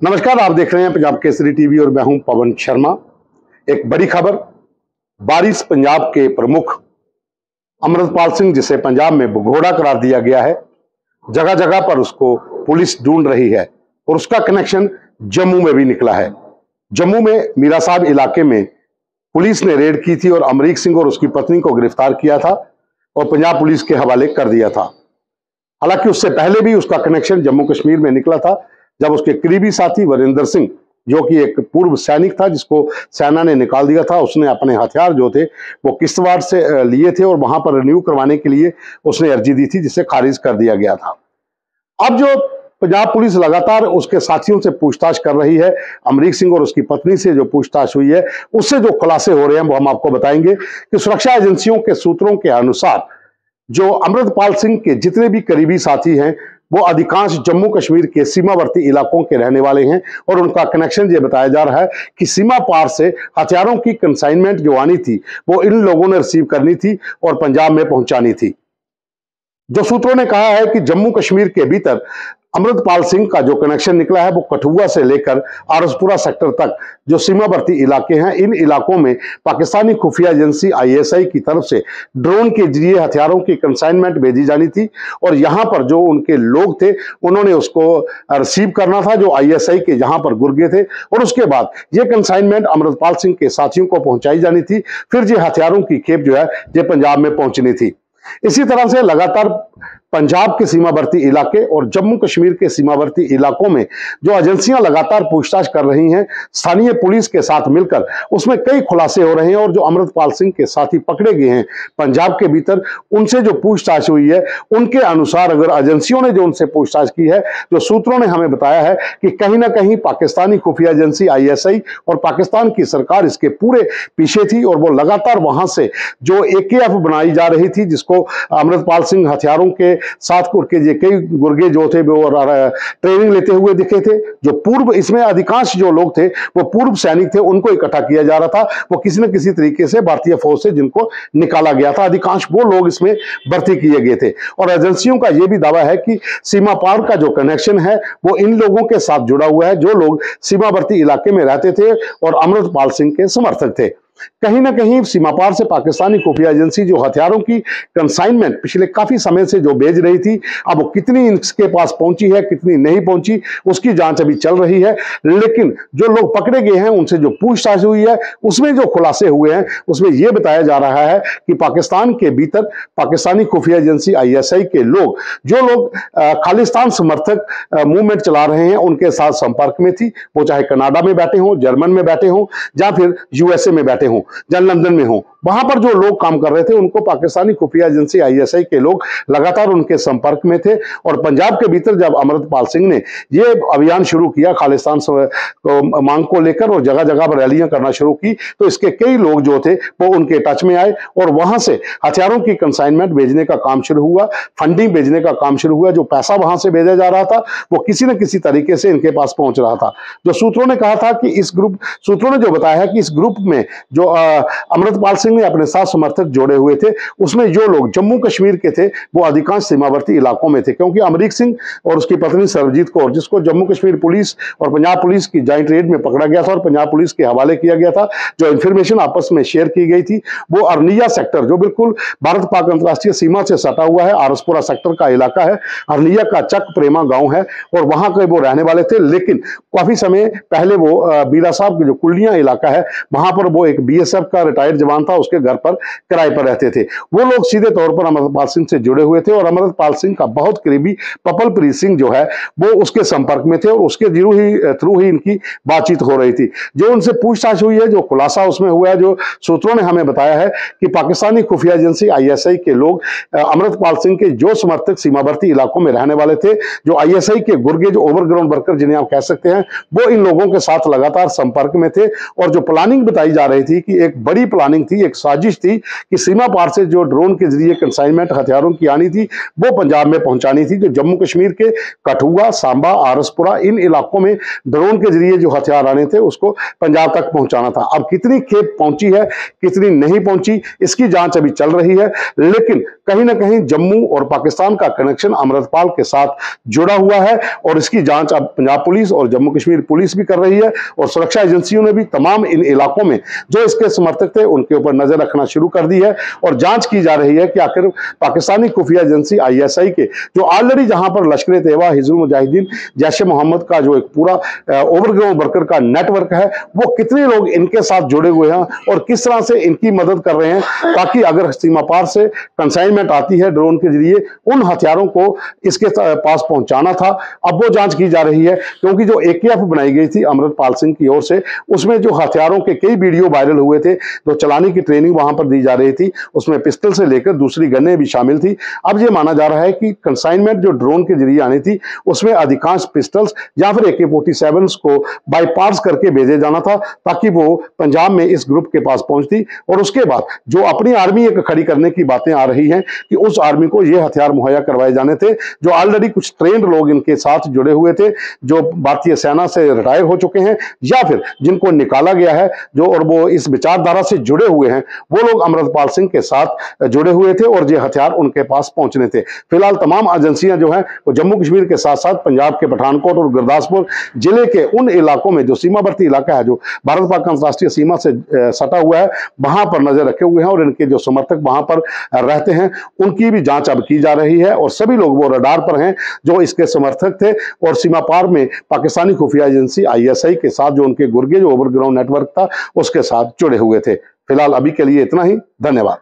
नमस्कार, आप देख रहे हैं पंजाब केसरी टीवी और मैं हूं पवन शर्मा। एक बड़ी खबर, बारिश पंजाब के प्रमुख अमृतपाल सिंह, जिसे पंजाब में भगोड़ा करार दिया गया है, जगह जगह पर उसको पुलिस ढूंढ रही है और उसका कनेक्शन जम्मू में भी निकला है। जम्मू में मीरा साहब इलाके में पुलिस ने रेड की थी और अमरीक सिंह और उसकी पत्नी को गिरफ्तार किया था और पंजाब पुलिस के हवाले कर दिया था। हालांकि उससे पहले भी उसका कनेक्शन जम्मू कश्मीर में निकला था, जब उसके करीबी साथी वरिंदर सिंह, जो कि एक पूर्व सैनिक था जिसको सेना ने निकाल दिया था, उसने अपने हथियार जो थे वो किश्तवाड़ से लिए थे और वहां पर रिन्यू करवाने के लिए उसने अर्जी दी थी, जिसे खारिज कर दिया गया था। अब जो पंजाब पुलिस लगातार उसके साथियों से पूछताछ कर रही है, अमरीक सिंह और उसकी पत्नी से जो पूछताछ हुई है उससे जो खुलासे हो रहे हैं वो हम आपको बताएंगे कि सुरक्षा एजेंसियों के सूत्रों के अनुसार जो अमृतपाल सिंह के जितने भी करीबी साथी हैं वो अधिकांश जम्मू कश्मीर के सीमावर्ती इलाकों के रहने वाले हैं और उनका कनेक्शन ये बताया जा रहा है कि सीमा पार से हथियारों की कंसाइनमेंट जो आनी थी वो इन लोगों ने रिसीव करनी थी और पंजाब में पहुंचानी थी। जो सूत्रों ने कहा है कि जम्मू कश्मीर के भीतर अमृतपाल सिंह का जो कनेक्शन निकला है वो कठुआ से लेकर आरसपुरा सेक्टर तक जो सीमावर्ती इलाके हैं, इन इलाकों में पाकिस्तानी खुफिया एजेंसी आईएसआई की तरफ से ड्रोन के जरिए हथियारों की कंसाइनमेंट भेजी जानी थी और यहां पर जो उनके लोग थे उन्होंने उसको रिसीव करना था, जो आईएसआई के जहां पर गुर्गे थे, और उसके बाद ये कंसाइनमेंट अमृतपाल सिंह के साथियों को पहुंचाई जानी थी। फिर ये हथियारों की खेप जो है ये पंजाब में पहुंचनी थी। इसी तरह से लगातार पंजाब के सीमावर्ती इलाके और जम्मू कश्मीर के सीमावर्ती इलाकों में जो एजेंसियां लगातार पूछताछ कर रही हैं स्थानीय पुलिस के साथ मिलकर, उसमें कई खुलासे हो रहे हैं और जो अमृतपाल सिंह के साथी पकड़े गए हैं पंजाब के भीतर, उनसे जो पूछताछ हुई है उनके अनुसार, अगर एजेंसियों ने जो उनसे पूछताछ की है, जो सूत्रों ने हमें बताया है कि कहीं ना कहीं पाकिस्तानी खुफिया एजेंसी आईएसआई और पाकिस्तान की सरकार इसके पूरे पीछे थी और वो लगातार वहां से जो एकेएफ बनाई जा रही थी, जिसको अमृतपाल सिंह हथियारों के साथ के कई गुर्गे जो थे वो ट्रेनिंग लेते हुए दिखे थे। जो पूर्व, इसमें अधिकांश जो लोग थे वो पूर्व सैनिक थे, उनको इकट्ठा किया जा रहा था। वो किसी न किसी तरीके से भारतीय फौज से जिनको निकाला गया था, अधिकांश वो लोग इसमें भर्ती किए गए थे। और एजेंसियों का यह भी दावा है कि सीमा पार का जो कनेक्शन है वो इन लोगों के साथ जुड़ा हुआ है जो लोग सीमावर्ती इलाके में रहते थे और अमृतपाल सिंह के समर्थक थे। कहीं ना कहीं सीमा पार से पाकिस्तानी खुफिया एजेंसी जो हथियारों की कंसाइनमेंट पिछले काफी समय से जो भेज रही थी, अब वो कितनी इसके पास पहुंची है, कितनी नहीं पहुंची, उसकी जांच अभी चल रही है। लेकिन जो लोग पकड़े गए हैं उनसे जो पूछताछ हुई है उसमें जो खुलासे हुए हैं उसमें यह बताया जा रहा है कि पाकिस्तान के भीतर पाकिस्तानी खुफिया एजेंसी आईएसआई के लोग, जो लोग खालिस्तान समर्थक मूवमेंट चला रहे हैं, उनके साथ संपर्क में थी। वो चाहे कनाडा में बैठे हों, जर्मन में बैठे हों या फिर यूएसए में बैठे हों या लंदन में हो, वहां पर जो लोग काम कर रहे थे उनको पाकिस्तानी खुफिया एजेंसी आईएसआई के लोग लगातार उनके संपर्क में थे। और पंजाब के भीतर जब अमृतपाल सिंह ने ये अभियान शुरू किया खालिस्तान मांग को लेकर और जगह जगह पर रैलियां करना शुरू की, तो इसके कई लोग जो थे वो उनके टच में आए और वहां से हथियारों की कंसाइनमेंट भेजने का काम शुरू हुआ, फंडिंग भेजने का काम शुरू हुआ। जो पैसा वहां से भेजा जा रहा था वो किसी न किसी तरीके से इनके पास पहुंच रहा था। जो सूत्रों ने कहा था कि सूत्रों ने जो बताया है कि इस ग्रुप में जो अमृतपाल सिंह ने अपने साथ समर्थक जोड़े हुए थे, उसमें जो लोग जम्मू कश्मीर के थे वो अधिकांश सीमावर्ती इलाकों में थे, क्योंकि अमरीक सिंह और उसकी पत्नी सरबजीत कौर, जिसको जम्मू कश्मीर पुलिस और पंजाब पुलिस की जॉइंट रेड में पकड़ा गया था और पंजाब पुलिस के हवाले किया गया था, जो इंफॉर्मेशन आपस में शेयर की गई थी, वो अरनिया सेक्टर, जो बिल्कुल भारत पाक अंतरराष्ट्रीय सीमा से सटा हुआ है, आरसपुरा सेक्टर का इलाका है, अरनिया का चक प्रेमा गांव है और वहां के वो रहने वाले थे। लेकिन काफी समय पहले वो मीरा साहब के जो कुल्डिया इलाका है वहां पर वो एक बीएसएफ का रिटायर्ड जवान था, उसके घर पर किराए पर रहते थे। वो लोग सीधे तौर पर अमृतपाल सिंह से जुड़े हुए थे और अमृतपाल सिंह का बहुत करीबी पपलप्रीत सिंह जो है वो उसके संपर्क में थे और उसके थ्रू ही इनकी बातचीत हो रही थी। जो उनसे पूछताछ हुई है, जो खुलासा उसमें हुआ है, जो सूत्रों ने हमें बताया है कि पाकिस्तानी खुफिया एजेंसी आईएसआई के लोग अमृतपाल सिंह के जो समर्थक सीमावर्ती इलाकों में रहने वाले थे, जो आईएसआई के गुर्गे, जो ओवरग्राउंड वर्कर जिन्हें आप कह सकते हैं, वो इन लोगों के साथ लगातार संपर्क में थे। और जो प्लानिंग बताई जा रही थी कि एक बड़ी प्लानिंग थी, एक एक साजिश थी कि सीमा पार से जो ड्रोन के जरिए कंसाइनमेंट हथियारों की आनी थी वो पंजाब में पहुंचानी थी। जो जम्मू कश्मीर के कठुआ, सांबा, आरसपुरा इन इलाकों में ड्रोन के जरिए जो हथियार आने थे उसको पंजाब तक पहुंचाना था। अब कितनी खेप पहुंची है, कितनी नहीं पहुंची, इसकी जांच अभी चल रही है, लेकिन कहीं ना कहीं जम्मू और पाकिस्तान का कनेक्शन अमृतपाल के साथ जुड़ा हुआ है और इसकी जांच अब पंजाब पुलिस और जम्मू कश्मीर पुलिस भी कर रही है और सुरक्षा एजेंसियों ने भी तमाम इन इलाकों में जो इसके समर्थक थे उनके ऊपर नजर रखना शुरू कर दी है और जांच की जा रही है कि आखिर पाकिस्तानी खुफिया एजेंसी ISI के जो ऑलरेडी जहां पर लश्कर तैयबा, हिजबुल मुजाहिदीन, जैश मोहम्मद का जो एक पूरा ओवरग्राउंड वर्कर का नेटवर्क है वो कितने लोग इनके साथ जुड़े हुए हैं और किस तरह से इनकी मदद कर रहे हैं ताकि अगर सीमा पार से कंसाइनमेंट आती है ड्रोन के जरिए उन हथियारों को इसके पास पहुंचाना था। अब वो जांच की जा रही है क्योंकि जो AKF बनाई गई थी अमृतपाल सिंह की ओर से उसमें जो हथियारों के कई वीडियो वायरल हुए थे, जो चलाने की ट्रेनिंग वहां पर दी जा रही थी उसमें पिस्टल से लेकर दूसरी गन्नें भी शामिल थी। अब ये माना जा रहा है कि कंसाइनमेंट जो ड्रोन के जरिए आनी थी उसमें अधिकांश पिस्टल्स या फिर AK-47 को बाईपास करके भेजे जाना था ताकि वो पंजाब में इस ग्रुप के पास पहुंचती और उसके बाद जो अपनी आर्मी एक खड़ी करने की बातें आ रही हैं कि उस आर्मी को ये हथियार मुहैया करवाए जाने थे जो ऑलरेडी कुछ ट्रेंड लोग इनके साथ जुड़े हुए थे, जो भारतीय सेना से रिटायर हो चुके हैं या फिर जिनको निकाला गया है जो और वो इस विचारधारा से जुड़े हुए हैं, वो लोग अमृतपाल सिंह के साथ जुड़े हुए थे और ये हथियार उनके पास पहुंचने थे। फिलहाल तमाम एजेंसियां जो हैं वो जम्मू कश्मीर के साथ साथ पंजाब के पठानकोट और गुरदासपुर जिले के उन इलाकों में जो सीमावर्ती इलाका है जो भारत पाक अंतर्राष्ट्रीय सीमा से सटा हुआ है वहां पर नजर रखे हुए हैं और इनके जो समर्थक वहां पर रहते हैं उनकी भी जांच अब की जा रही है और सभी लोग वो रडार पर हैं जो इसके समर्थक थे और सीमा पार में पाकिस्तानी खुफिया एजेंसी ISI के साथ जो उनके गुर्गे जो ओवरग्राउंड नेटवर्क था उसके साथ जुड़े हुए थे। फिलहाल अभी के लिए इतना ही, धन्यवाद।